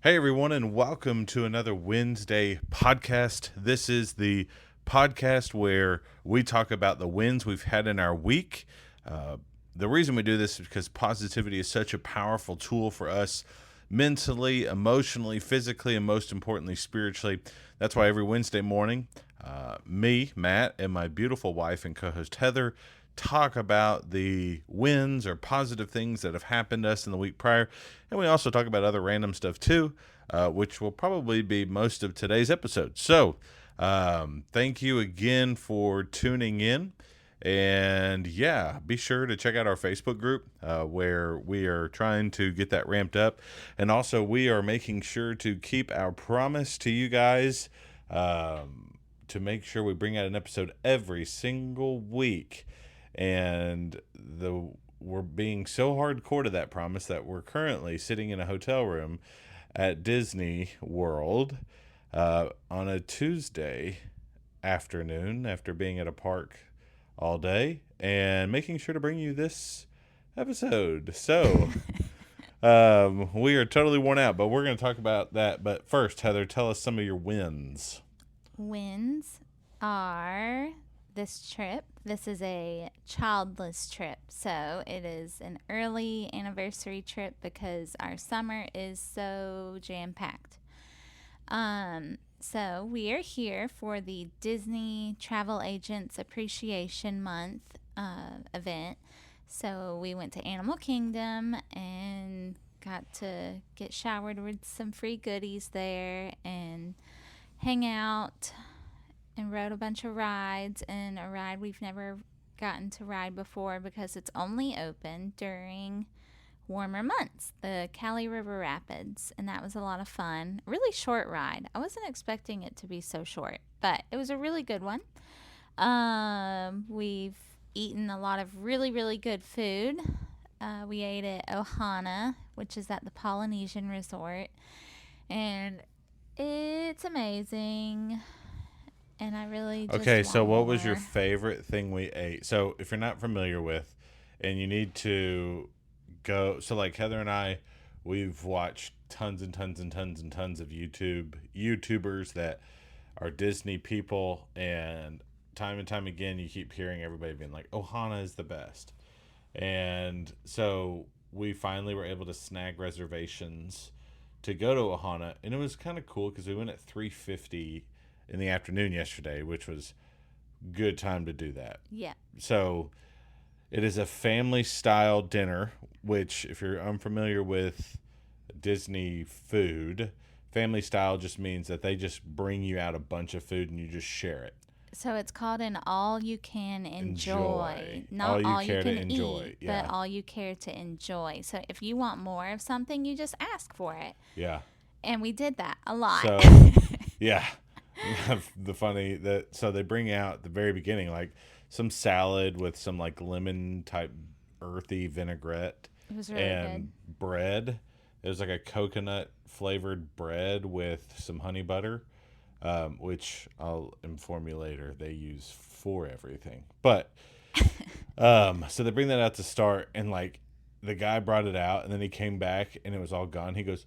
Hey, everyone, and welcome to another Wednesday podcast. This is the podcast where we talk about the wins we've had in our week. Uh, the reason we do this is because positivity is such a powerful tool for us mentally, emotionally, physically, and most importantly, spiritually. That's why every Wednesday morning, me, Matt, and my beautiful wife and co host Heather talk about the wins or positive things that have happened to us in the week prior. And we also talk about other random stuff too, which will probably be most of today's episode. So, thank you again for tuning in. And yeah, be sure to check out our Facebook group where we are trying to get that ramped up. And also, we are making sure to keep our promise to you guys to make sure we bring out an episode every single week. And we're being so hardcore to that promise that we're currently sitting in a hotel room at Disney World on a Tuesday afternoon after being at a park all day and making sure to bring you this episode. So we are totally worn out, but we're going to talk about that. But first, Heather, tell us some of your wins. Wins are this trip. This is a childless trip. So it is an early anniversary trip because our summer is so jam packed. So we are here for the Disney Travel Agents Appreciation Month event. So we went to Animal Kingdom and got to get showered with some free goodies there and hang out and rode a bunch of rides, and a ride we've never gotten to ride before because it's only open during warmer months, the Cali River Rapids, and that was a lot of fun. Really short ride. I wasn't expecting it to be so short, but it was a really good one. We've eaten a lot of really, really good food. We ate at Ohana, which is at the Polynesian Resort, and it's amazing. And I really just Okay, so want what was your more. favorite thing we ate? So if you're not familiar with, and you need to go, so like Heather and I, we've watched tons and tons and tons and tons of YouTubers that are Disney people, and time again, you keep hearing everybody being like, Ohana is the best. And so we finally were able to snag reservations to go to Ohana, and it was kind of cool because we went at 3:50 in the afternoon yesterday, which was good time to do that. Yeah. So it is a family style dinner, which if you're unfamiliar with Disney food, family style just means that they just bring you out a bunch of food and you just share it. So it's called an all you can enjoy. Enjoy. Not All you all you care to can enjoy. eat, but Yeah. all you care to enjoy. So if you want more of something, you just ask for it. Yeah. And we did that a lot. So, yeah. The funny that so they bring out at the very beginning like some salad with some like lemon type earthy vinaigrette It was really good. and bread. It was like a coconut flavored bread with some honey butter, which I'll inform you later they use for everything. But so they bring that out to start, and like the guy brought it out, and then he came back, and it was all gone. He goes,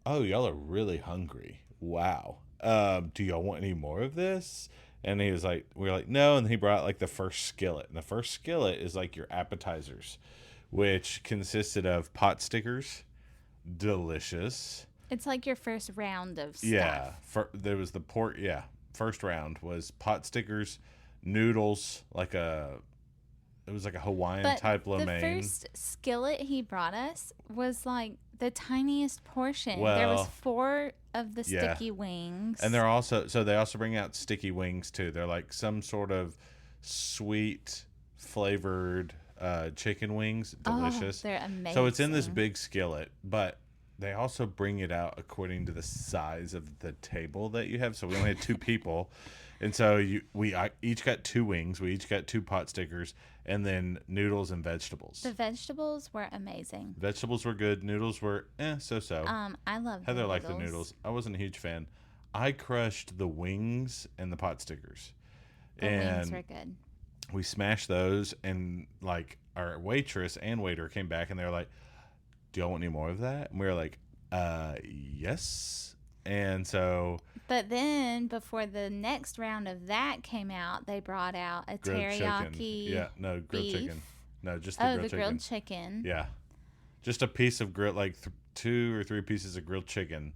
"Oh, y'all are really hungry. Wow. Do y'all want any more of this?" And he was like, we were like, no. And he brought like the first skillet. And the first skillet is like your appetizers, which consisted of pot stickers, delicious. It's like your first round of Yeah. stuff. There was the pork. Yeah. First round was pot stickers, noodles, it was like a Hawaiian But type lo the mein. first skillet he brought us was like the tiniest portion. There was Well, four of the yeah. sticky wings. And they also bring out sticky wings too. They're like some sort of sweet flavored chicken wings, Oh, delicious. they're amazing. So it's in this big skillet, but they also bring it out according to the size of the table that you have. So we only had two people, and so I each got two wings, we each got two pot stickers, and then noodles and vegetables. The vegetables were amazing. Vegetables were good. Noodles were so so. I love the Heather liked the noodles. noodles. I wasn't a huge fan. I crushed the wings and the pot stickers, The wings and were good. we smashed those. And like our waitress and waiter came back, and they were like, "Do y'all want any more of that?" And we were like, Yes. And so But then before the next round of that came out, they brought out a grilled chicken. teriyaki Yeah, no, grilled beef. chicken. No, just the Oh, grilled the chicken. grilled chicken. Yeah. Just a piece of grill, like 2 or 3 pieces of grilled chicken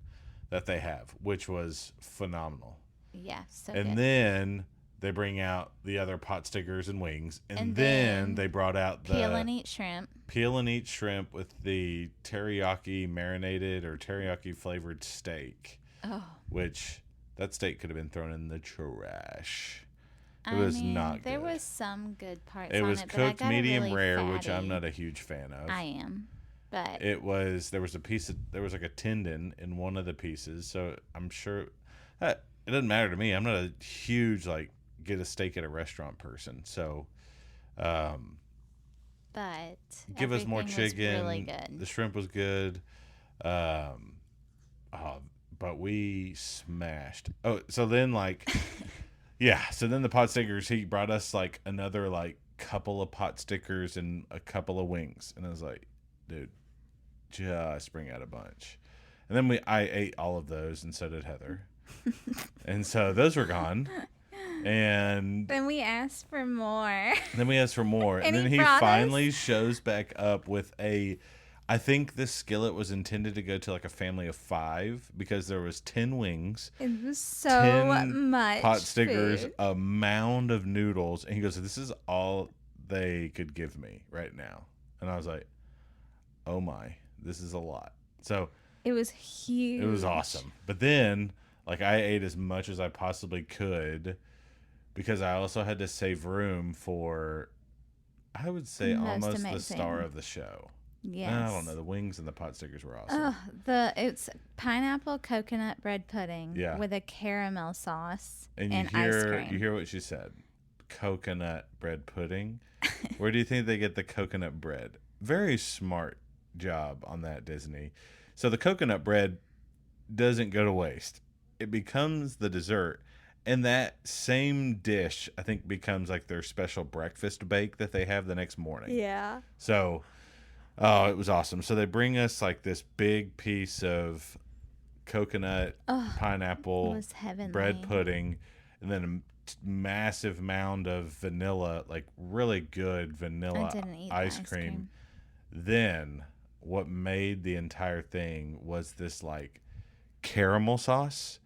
that they have, which was phenomenal. Yeah, so And good. then they bring out the other pot stickers and wings. And then then they brought out the Peel and eat shrimp. peel and eat shrimp with the teriyaki marinated or teriyaki flavored steak, Oh, which that steak could have been thrown in the trash. I was mean, not there good. was some good parts It on was it, but I cooked got medium really rare, fatty. which I'm not a huge fan of. I am, but There was a piece of, there was like a tendon in one of the pieces, so I'm sure it doesn't matter to me. I'm not a huge like get a steak at a restaurant person, so but give us more everything was chicken. really good. The shrimp was good, um, but we smashed. Oh, so then like yeah, so then the pot stickers, he brought us like another like couple of pot stickers and a couple of wings, and I was like, dude, just bring out a bunch. And then I ate all of those, and so did Heather. And so those were gone. And Then we asked for more. then we asked for more. And And then he he brought finally shows back up with I think this skillet was intended to go to like a family of 5 because there was 10 wings, It was so 10 much pot stickers, food. a mound of noodles. And he goes, this is all they could give me right now. And I was like, oh my, this is a lot. So It was huge. it was awesome. But then, like, I ate as much as I possibly could because I also had to save room for, I would say, Most almost the amazing. star of the show. Yes. I don't know. The wings and the pot stickers were awesome. It's pineapple coconut bread pudding Yeah. with a caramel sauce and and you ice hear cream. you hear what she said. Coconut bread pudding. Where do you think they get the coconut bread? Very smart job on that, Disney. So the coconut bread doesn't go to waste. It becomes the dessert. And that same dish, I think, becomes like their special breakfast bake that they have the next morning. Yeah. So, oh, it was awesome. So they bring us like this big piece of coconut, Oh, it pineapple, was heavenly. bread pudding, and then a massive mound of vanilla, like really good I vanilla didn't eat the ice cream. Then what made the entire thing was this like caramel sauce,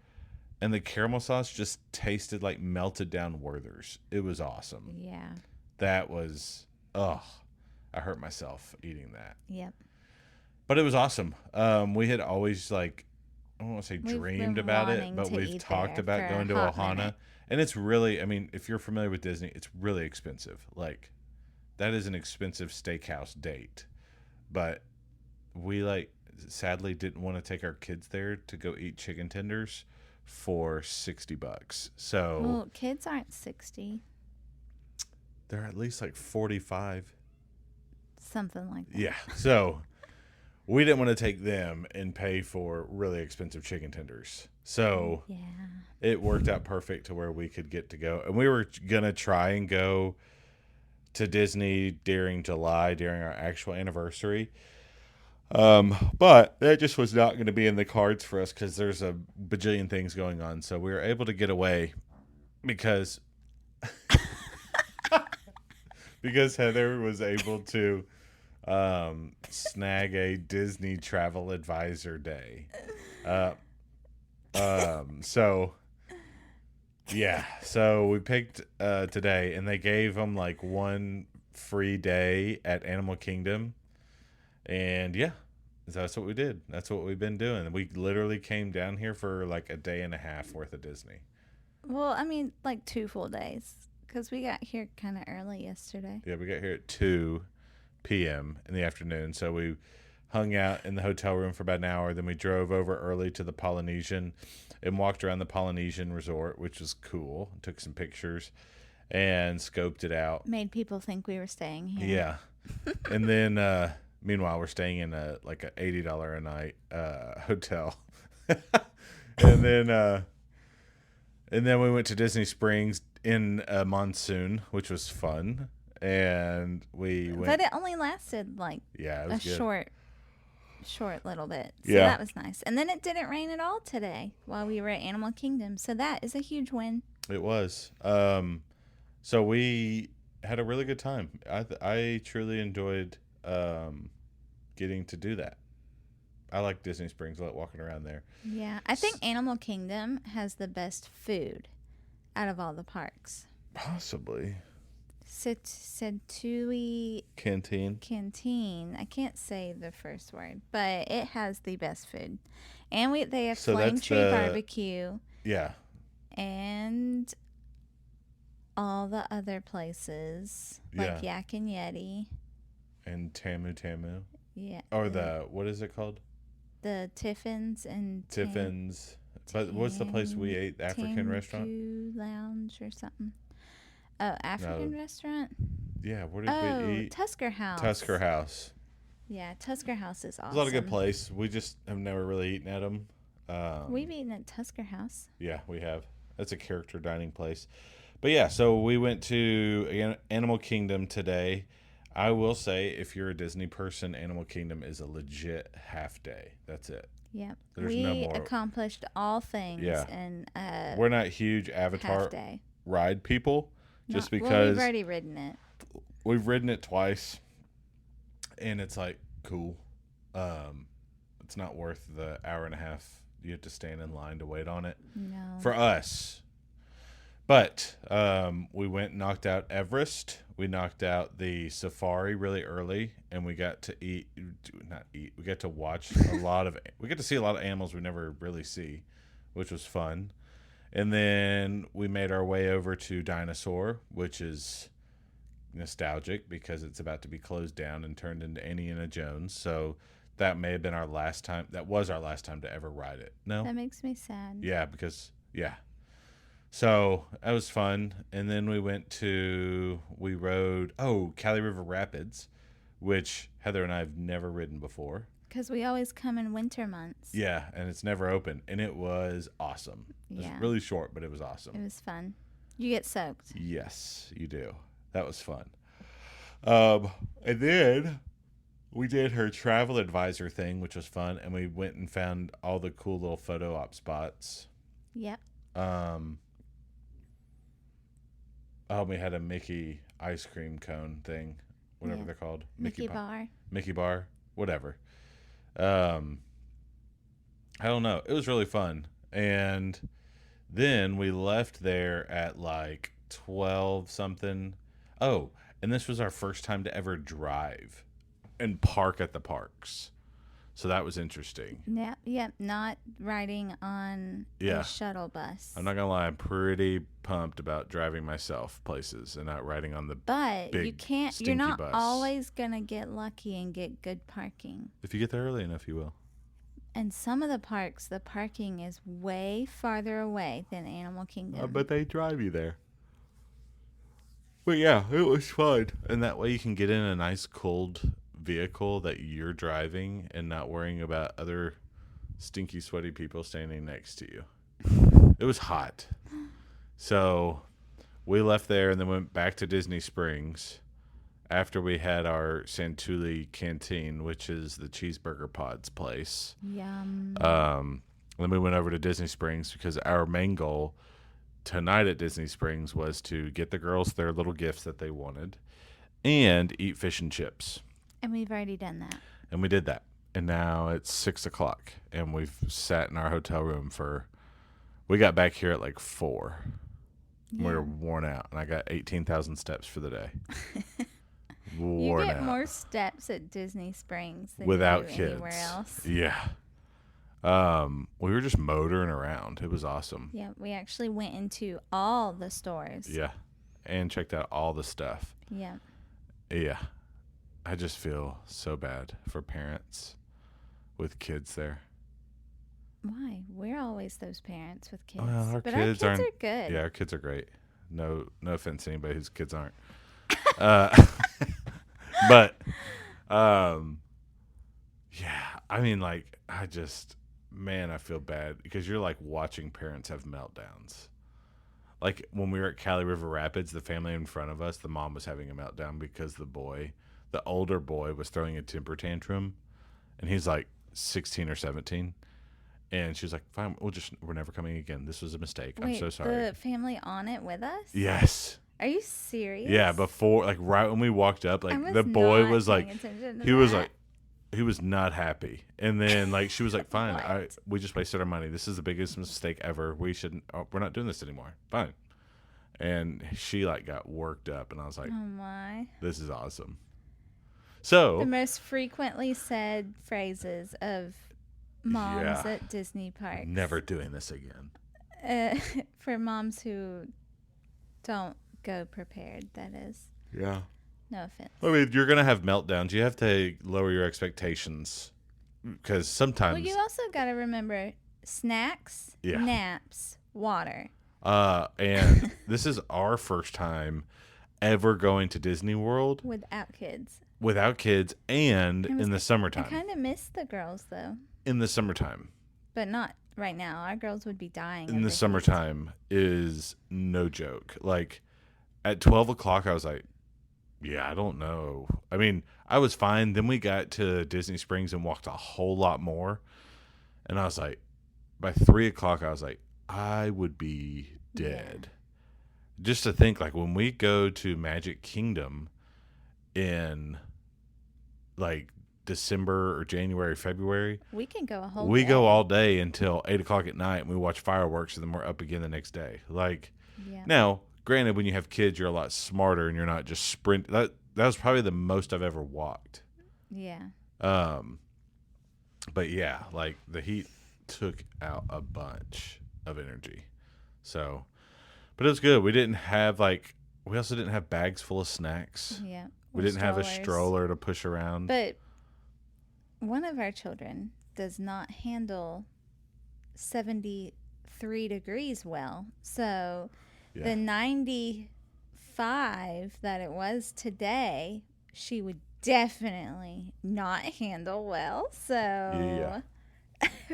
and the caramel sauce just tasted like melted down Werther's. It was awesome. Yeah. That was I hurt myself eating that, Yep. but it was awesome. We had always like, I don't want to say We've dreamed been about it, wanting but to we've eat talked there about for a going to hot Ohana. minute. And it's really, I mean, if you're familiar with Disney, it's really expensive. Like, that is an expensive steakhouse date. But we, like, sadly didn't want to take our kids there to go eat chicken tenders for $60. So Well, kids aren't 60. they're at least like 45. Something like that. Yeah. So we didn't want to take them and pay for really expensive chicken tenders. So Yeah. it worked out perfect to where we could get to go. And we were going to try and go to Disney during July, during our actual anniversary. But that just was not going to be in the cards for us because there's a bajillion things going on. So we were able to get away because Heather was able to snag a Disney travel advisor day. So yeah, so we picked today, and they gave them like one free day at Animal Kingdom, and yeah, that's what we did. That's what we've been doing. We literally came down here for like a day and a half worth of Disney. Well, I mean, like 2 full days. Because we got here kind of early yesterday. Yeah, we got here at 2 p.m. in the afternoon, so we hung out in the hotel room for about an hour. Then we drove over early to the Polynesian and walked around the Polynesian resort, which was cool. Took some pictures and scoped it out. Made people think we were staying here. Yeah. And then meanwhile, we're staying in a $80 a night hotel. And then we went to Disney Springs in a monsoon, which was fun. And we went. But it only lasted like Yeah, it a was good. short short little bit. So Yeah. that was nice. And then it didn't rain at all today while we were at Animal Kingdom. So that is a huge win. It was. So we had a really good time. I truly enjoyed getting to do that. I like Disney Springs. I like walking around there. Yeah. I think Animal Kingdom has the best food out of all the parks. Possibly. Centui Canteen. I can't say the first word, but it has the best food. And they have So Flame that's Tree the- Barbecue Yeah. and all the other places like Yak and Yeti. And Tamu. Yeah. Or what is it called? The Tiffin's and Tiffin's. But what's the place we ate? African restaurant? Lounge or something. Oh, African restaurant? Yeah, where did we eat? Tusker House. Tusker House. Yeah, Tusker House is awesome. There's a lot of good place. We just have never really eaten at them. We've eaten at Tusker House. Yeah, we have. That's a character dining place. But yeah, so we went to Animal Kingdom today. I will say, if you're a Disney person, Animal Kingdom is a legit half day. That's it. Yep. There's we no more. accomplished all things in We're not huge Avatar half day. ride people, just Well, because we've already ridden it. we've ridden it twice, and it's like cool. It's not worth the hour and a half you have to stand in line to wait on it No. for us. But we went and knocked out Everest. We knocked out the safari really early, and we got to we got to watch we got to see a lot of animals we never really see, which was fun. And then we made our way over to Dinosaur, which is nostalgic because it's about to be closed down and turned into Indiana Jones. So that may have been our last time. That was our last time to ever ride it. No? That makes me sad. Yeah, because, So that was fun. And then we rode, Cali River Rapids, which Heather and I have never ridden before. Because we always come in winter months. Yeah, and it's never open. And it was awesome. It was really short, but it was awesome. It was fun. You get soaked. Yes, you do. That was fun. And then we did her travel advisor thing, which was fun. And we went and found all the cool little photo op spots. Yep. We had a Mickey ice cream cone thing, whatever they're called. Mickey Bar. Mickey Bar, whatever. I don't know. It was really fun. And then we left there at like 12 something. Oh, and this was our first time to ever drive and park at the parks. So that was interesting. Yep. Not riding on a shuttle bus. I'm not going to lie. I'm pretty pumped about driving myself places and not riding on the But big, you can't. stinky You're not bus. always going to get lucky and get good parking. If you get there early enough, you will. And some of the parks, the parking is way farther away than Animal Kingdom. But they drive you there. But yeah, it was fun. And that way you can get in a nice cold vehicle that you're driving and not worrying about other stinky, sweaty people standing next to you. It was hot. So we left there and then went back to Disney Springs after we had our Santulli Canteen, which is the cheeseburger pods place. Yum. Then we went over to Disney Springs because our main goal tonight at Disney Springs was to get the girls their little gifts that they wanted and eat fish and chips. And we've already done that. And we did that. And now it's 6:00 and we've sat in our hotel room we got back here at like 4. Yeah. We were worn out and I got 18,000 steps for the day. You get more steps at Disney Springs than without you do kids anywhere else. Yeah. We were just motoring around. It was awesome. Yeah, we actually went into all the stores. Yeah. And checked out all the stuff. Yeah. Yeah. I just feel so bad for parents with kids there. Why? We're always those parents with kids. Well, our but kids our kids aren't are good. Yeah, our kids are great. No offense to anybody whose kids aren't. But yeah, I mean, like, I feel bad because you're like watching parents have meltdowns. Like when we were at Cali River Rapids, the family in front of us, the mom was having a meltdown because the older boy was throwing a temper tantrum And he's like 16 or 17. And she was like, fine, we're never coming again. This was a mistake. I'm Wait, so sorry. the family on it with us? Yes. Are you serious? Yeah, before, like, right when we walked up, I like, was the boy not was like, paying attention to he was that. like, he was not happy. And then, like, she was like, fine, What? we just wasted our money. This is the biggest mistake ever. We're not doing this anymore. Fine. And she, like, got worked up. And I was like, Oh my. this is awesome. So, The most frequently said phrases of moms Yeah. at Disney parks. never doing this again. For moms who don't go prepared, that is. Yeah. No offense. I mean, you're going to have meltdowns. You have to lower your expectations. Because sometimes. Well, you also got to remember snacks, Yeah. naps, water. And this is our first time ever going to Disney World Without kids. without kids and It was- in the I summertime. kind of miss the girls, though. In the summertime. But not right now. Our girls would be dying. In of the heat. summertime is no joke. Like at 12 o'clock, I was like, yeah, I don't know. I mean, I was fine. Then we got to Disney Springs and walked a whole lot more. And I was like, by 3 o'clock, I was like, I would be dead. Just to think, like, when we go to Magic Kingdom in like December or January, February, We can go a whole we day. go all day until 8 o'clock at night and we watch fireworks and then we're up again the next day. Like, Yeah. now, granted, when you have kids, you're a lot smarter and you're not just sprint. That was probably the most I've ever walked. Yeah. But yeah, like the heat took out a bunch of energy. So, but it was good. We didn't have we also didn't have bags full of snacks. Yeah. We Or didn't have a strollers. stroller to push around. But one of our children does not handle 73 degrees well. So Yeah. the 95 that it was today, she would definitely not handle well. So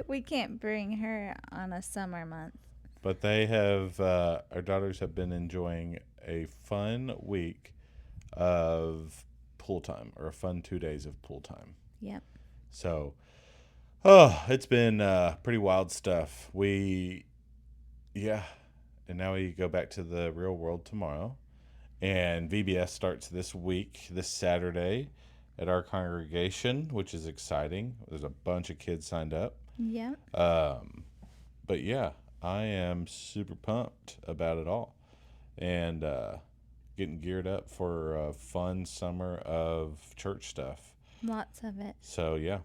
we can't bring her on a summer month. But they have, our daughters have been enjoying a fun week of pool time, or a fun 2 days of pool time. Yep. So, it's been pretty wild stuff. And now we go back to the real world tomorrow. And VBS starts this Saturday at our congregation, which is exciting. There's a bunch of kids signed up. Yep. But yeah, I am super pumped about it all. And getting geared up for a fun summer of church stuff. Lots of it. So yeah.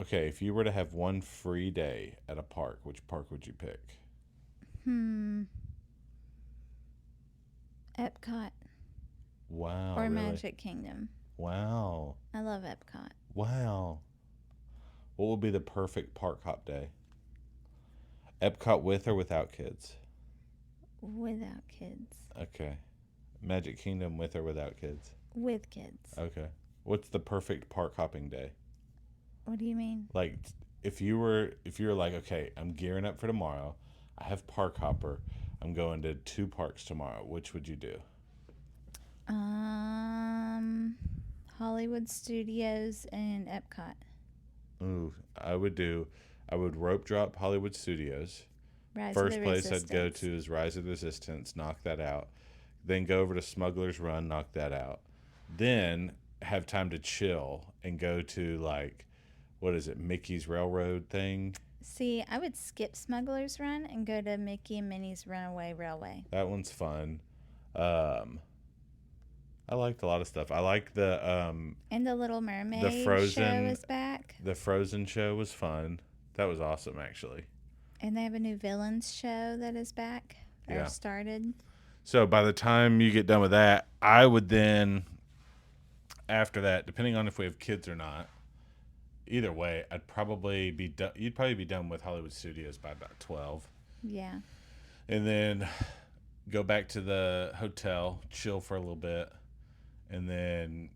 Okay, if you were to have one free day at a park, which park would you pick? Epcot Wow. or really? Magic Kingdom. Wow. I love Epcot. Wow. What would be the perfect park hop day? Epcot with or without kids? Without kids. Okay. Magic Kingdom with or without kids? With kids. Okay. What's the perfect park hopping day? What do you mean? Like if you were like, okay, I'm gearing up for tomorrow. I have park hopper. I'm going to 2 parks tomorrow. Which would you do? Hollywood Studios and Epcot. Ooh, I would rope drop Hollywood Studios. Rise First of the place Resistance. I'd go to is Rise of the Resistance, knock that out. Then go over to Smuggler's Run, knock that out. Then have time to chill and go to like, what is it, Mickey's Railroad thing? See, I would skip Smuggler's Run and go to Mickey and Minnie's Runaway Railway. That one's fun. I liked a lot of stuff. I like And the Little Mermaid Frozen- show is back. the Frozen show was fun. That was awesome, actually. And they have a new villains show that is back. Or Yeah. started. So by the time you get done with that, I would then, after that, depending on if we have kids or not, either way, I'd probably be done. You'd probably be done with Hollywood Studios by about 12. Yeah. And then go back to the hotel, chill for a little bit, and then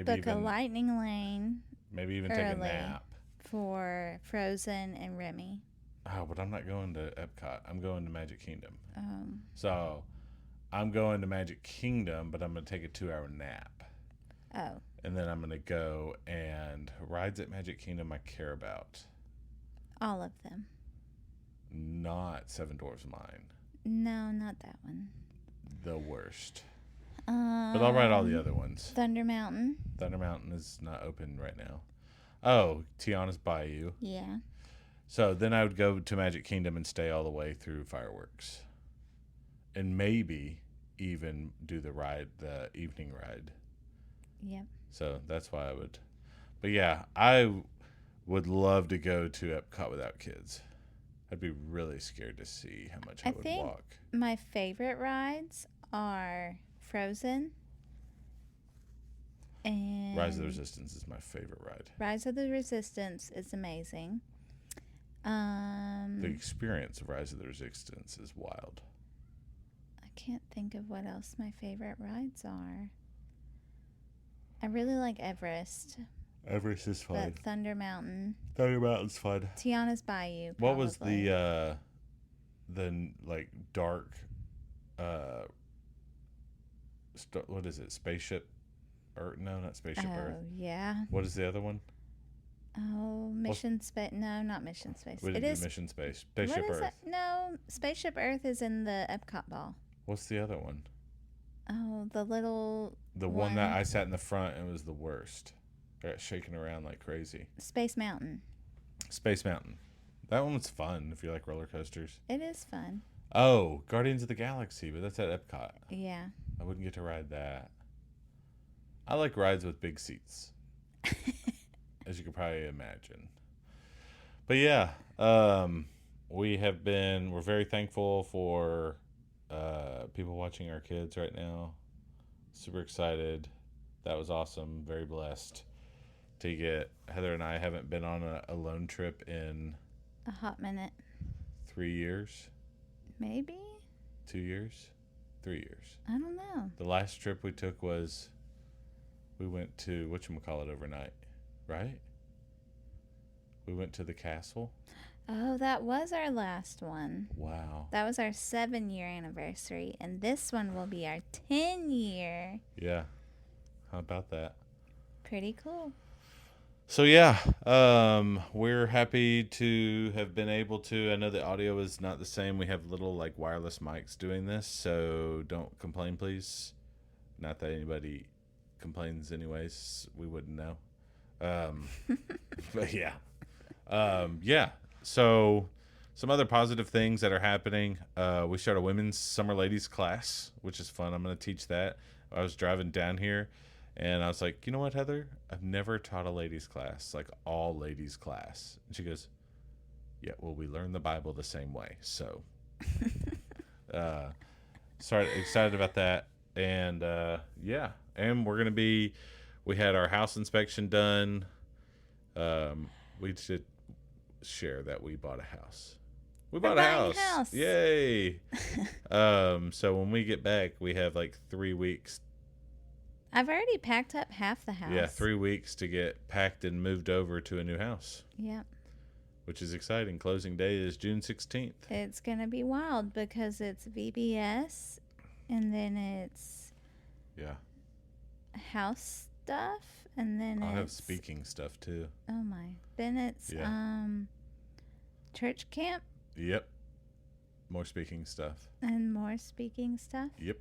Book a lightning lane maybe even take a early. nap. For Frozen and Remy. Oh, but I'm not going to Epcot. I'm going to Magic Kingdom. Um, So I'm going to Magic Kingdom, but I'm going to take a 2-hour nap. oh. And then I'm going to go and rides at Magic Kingdom I care about. All of them. Not Seven Dwarfs Mine. No, not that one. The worst. But I'll ride all the other ones. Thunder Mountain. Thunder Mountain is not open right now. Oh, Tiana's Bayou. Yeah. So then I would go to Magic Kingdom and stay all the way through fireworks. And maybe even do the evening ride. Yep. So that's why I would. But yeah, I would love to go to Epcot without kids. I'd be really scared to see how much I would think walk. My favorite rides are Frozen and Rise of the Resistance is my favorite ride. Rise of the Resistance is amazing. The experience of Rise of the Resistance is wild. I can't think of what else my favorite rides are. I really like Everest. Everest is fun. But Thunder Mountain. Thunder Mountain's fun. Tiana's Bayou. Probably. What was the like dark what is it? Spaceship Earth? No, not Spaceship Earth. Oh, yeah. What is the other one? Oh, Mission Space. No, not Mission Space. What It is is Mission Space? Spaceship what is Earth. it? No, Spaceship Earth is in the Epcot ball. What's the other one? Oh, the little The one that I sat in the front and was the worst. I got shaking around like crazy. Space Mountain. Space Mountain. That one was fun if you like roller coasters. It is fun. Oh, Guardians of the Galaxy, but that's at Epcot. Yeah. I wouldn't get to ride that. I like rides with big seats, as you could probably imagine. But yeah, we're very thankful for people watching our kids right now. Super excited. That was awesome. Very blessed to get. Heather and I haven't been on a lone trip in A hot minute. 3 years, Maybe? 2 years, 3 years. I don't know. The last trip we took was we went to whatchamacallit overnight, right? We went to the castle. Oh, that was our last one. Wow. That was our 7-year anniversary, and this one will be our 10-year. Yeah. How about that? Pretty cool. So yeah, we're happy to have been able to. I know the audio is not the same. We have little like wireless mics doing this, so don't complain, please. Not that anybody complains, anyways. We wouldn't know. But yeah, yeah. So some other positive things that are happening. We start a women's summer ladies class, which is fun. I'm going to teach that. I was driving down here. And I was like, you know what, Heather? I've never taught a ladies class, like all ladies class. And she goes, yeah, well, we learn the Bible the same way. So excited about that. And yeah, and we had our house inspection done. We should share that we bought a house. We bought a house. Yay. So when we get back, we have like 3 weeks. I've already packed up half the house. Yeah, 3 weeks to get packed and moved over to a new house. Yep. Which is exciting. Closing day is June 16th. It's going to be wild because it's VBS and then it's house stuff and then I'll have speaking stuff too. Oh my. Then it's church camp. Yep. More speaking stuff. And more speaking stuff. Yep.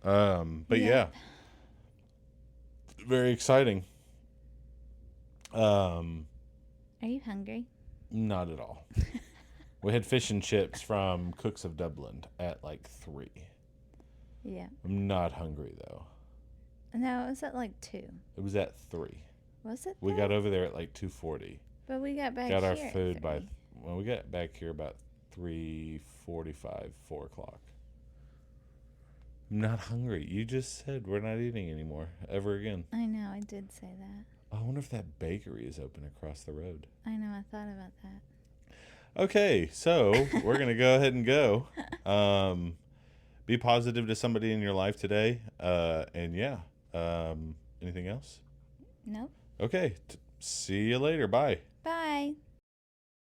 But yeah. Very exciting. Are you hungry? Not at all. We had fish and chips from Cooks of Dublin at like 3. Yeah. I'm not hungry though. No, it was at like 2. It was at 3. Was it? We got over there at like 2:40. But we got back. Got here our food at 3. when we got back here about 3:45, 4 o'clock. I'm not hungry. You just said we're not eating anymore ever again. I know, I did say that. I wonder if that bakery is open across the road. I know, I thought about that. Okay, so we're going to go ahead and go. Be positive to somebody in your life today. And yeah, anything else? Nope. Okay, see you later. Bye. Bye.